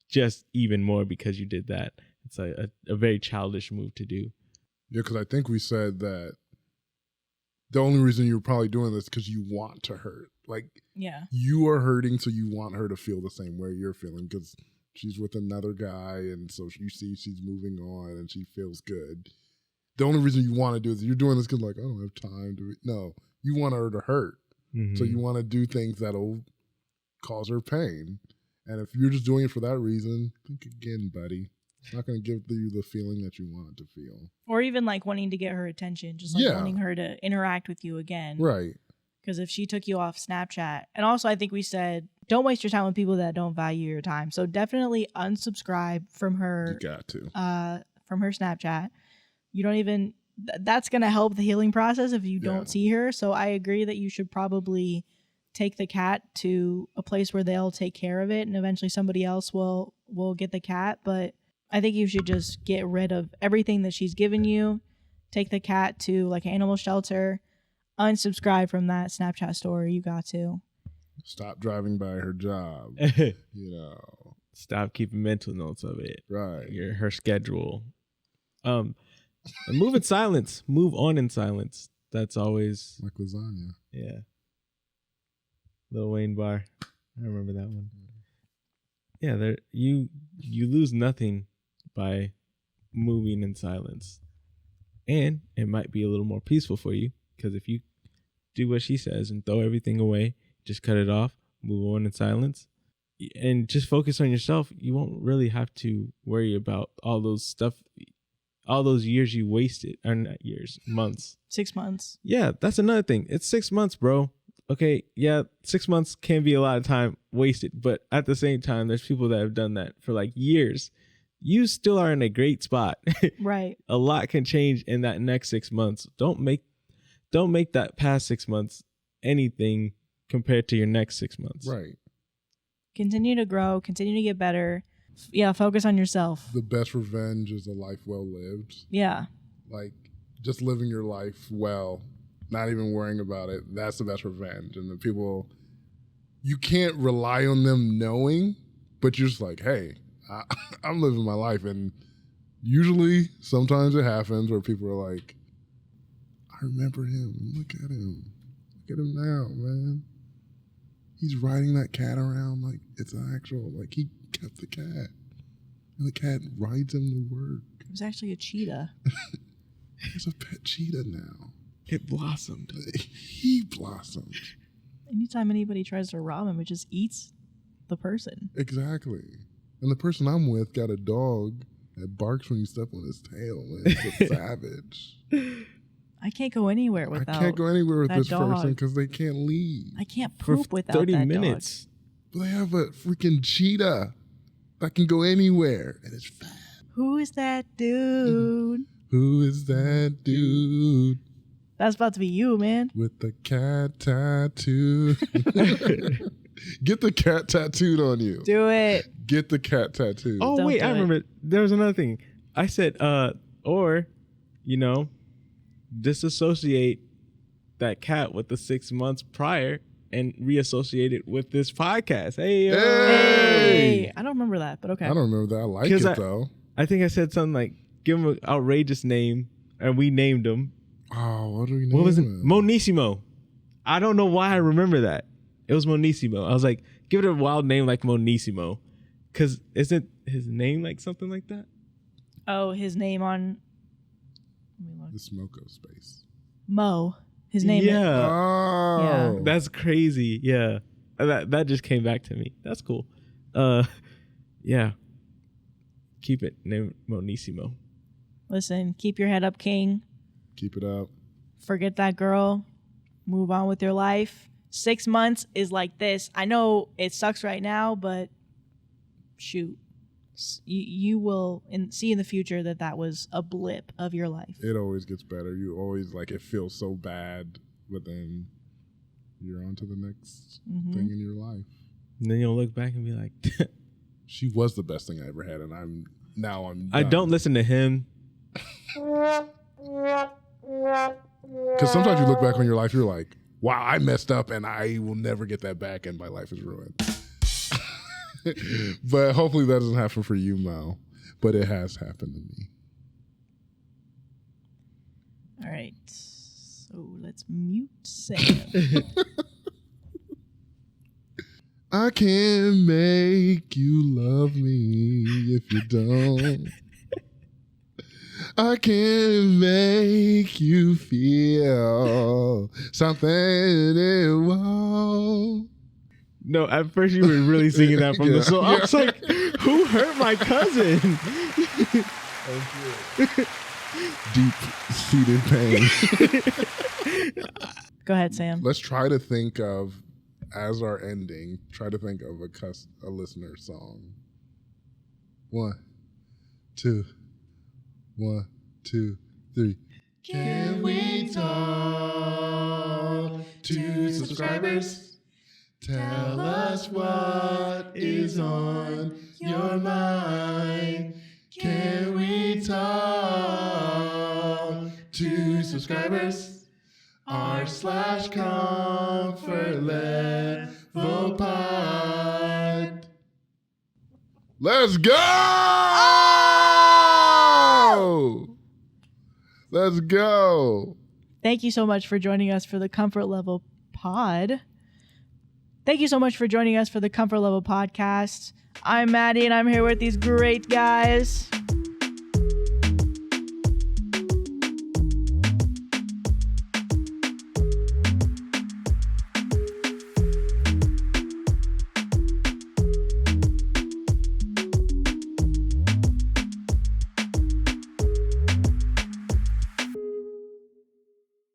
just even more because you did that. It's a very childish move to do. Yeah, because I think we said that the only reason you're probably doing this because you want to hurt. Like, Yeah. you are hurting, so you want her to feel the same way you're feeling because she's with another guy, and so you see she's moving on, and she feels good. The only reason you want to do this, you're doing this because, like, I don't have time to. No, you want her to hurt, so you want to do things that'll cause her pain. And if you're just doing it for that reason, think again, buddy. It's not going to give you the feeling that you want it to feel. Or even like wanting to get her attention, just like wanting her to interact with you again. Right. Because if she took you off Snapchat, and also I think we said, don't waste your time with people that don't value your time. So definitely unsubscribe from her. You got to. From her Snapchat. You don't even, that's going to help the healing process if you don't see her. So I agree that you should probably take the cat to a place where they'll take care of it, and eventually somebody else will get the cat. But I think you should just get rid of everything that she's given you. Take the cat to like an animal shelter. Unsubscribe from that Snapchat story. You got to. Stop driving by her job. You know. Stop keeping mental notes of it. Right. Her schedule. And move in silence. Move on in silence. That's always Like lasagna. Yeah. Lil Wayne bar. I remember that one. Yeah, there you lose nothing by moving in silence. And it might be a little more peaceful for you, because if you do what she says and throw everything away, just cut it off, move on in silence, and just focus on yourself, you won't really have to worry about all those years you wasted. Or not years, months. 6 months. Yeah, that's another thing. It's 6 months, bro. Okay, yeah, 6 months can be a lot of time wasted, but at the same time, there's people that have done that for like years. You still are in a great spot. Right. A lot can change in that next 6 months. Don't make that past 6 months anything compared to your next 6 months. Right. Continue to grow. Continue to get better. Yeah, focus on yourself. The best revenge is a life well lived. Yeah. Like, just living your life well, not even worrying about it. That's the best revenge. And the people, you can't rely on them knowing, but you're just like, hey, I'm living my life. And usually, sometimes it happens where people are like, I remember him. Look at him. Look at him now, man. He's riding that cat around like it's an actual, like he kept the cat. And the cat rides him to work. It was actually a cheetah. He's a pet cheetah now. It blossomed. He blossomed. Anytime anybody tries to rob him, it just eats the person. Exactly. And the person I'm with got a dog that barks when you step on his tail. Man. It's a savage. I can't go anywhere I without. can't go anywhere with that this dog. person because they can't leave. I can't For poop without 30 that minutes. They have a freaking cheetah that can go anywhere, and it's fat. dog. Who is that dude? Who is that dude That's about to be you, man. with the cat tattoo? Get the cat tattooed on you. Do it. Get the cat tattooed. Oh, Don't wait, do I it. remember. There was another thing. I said, or, disassociate that cat with the 6 months prior and reassociate it with this podcast. Hey, Hey! Hey, I don't remember that, but okay. I don't remember that. I like 'Cause it though. I think I said something like, give him an outrageous name, and we named him. Oh, what do we name What was it? him? Monissimo. I don't know why I remember that. It was Monissimo. I was like, give it a wild name like Monissimo. Because isn't his name like something like that? Oh, his name on. Let me look. The Smoko space. Mo. His name. Yeah. Oh, Yeah. That's crazy. Yeah. That just came back to me. That's cool. Yeah. Keep it named Monissimo. Listen, keep your head up, King. Keep it up. Forget that girl. Move on with your life. 6 months is like this. I know it sucks right now, but shoot. You will see in the future that was a blip of your life. It always gets better. You always it feels so bad, but then you're on to the next thing in your life. And then you'll look back and be like, She was the best thing I ever had, and I'm I done. don't listen to him. Because sometimes you look back on your life, you're like, wow, I messed up and I will never get that back and my life is ruined. But hopefully that doesn't happen for you, Mo. But it has happened to me. All right. So let's mute Sam. I can't make you love me if you don't. I can't make you feel something it won't. No, at first you were really singing that from the song. I was like, who hurt my cousin? Deep-seated pain. Go ahead, Sam. Let's try to think of, as our ending, try to think of a listener song. 1, 2, 1, 2, 3. Can we talk to subscribers? Tell us what is on your mind. Can we talk to subscribers? r/comfort level pod. Let's go! Let's go. Thank you so much for joining us for the Comfort Level Pod. Thank you so much for joining us for the Comfort Level Podcast. I'm Maddie, and I'm here with these great guys.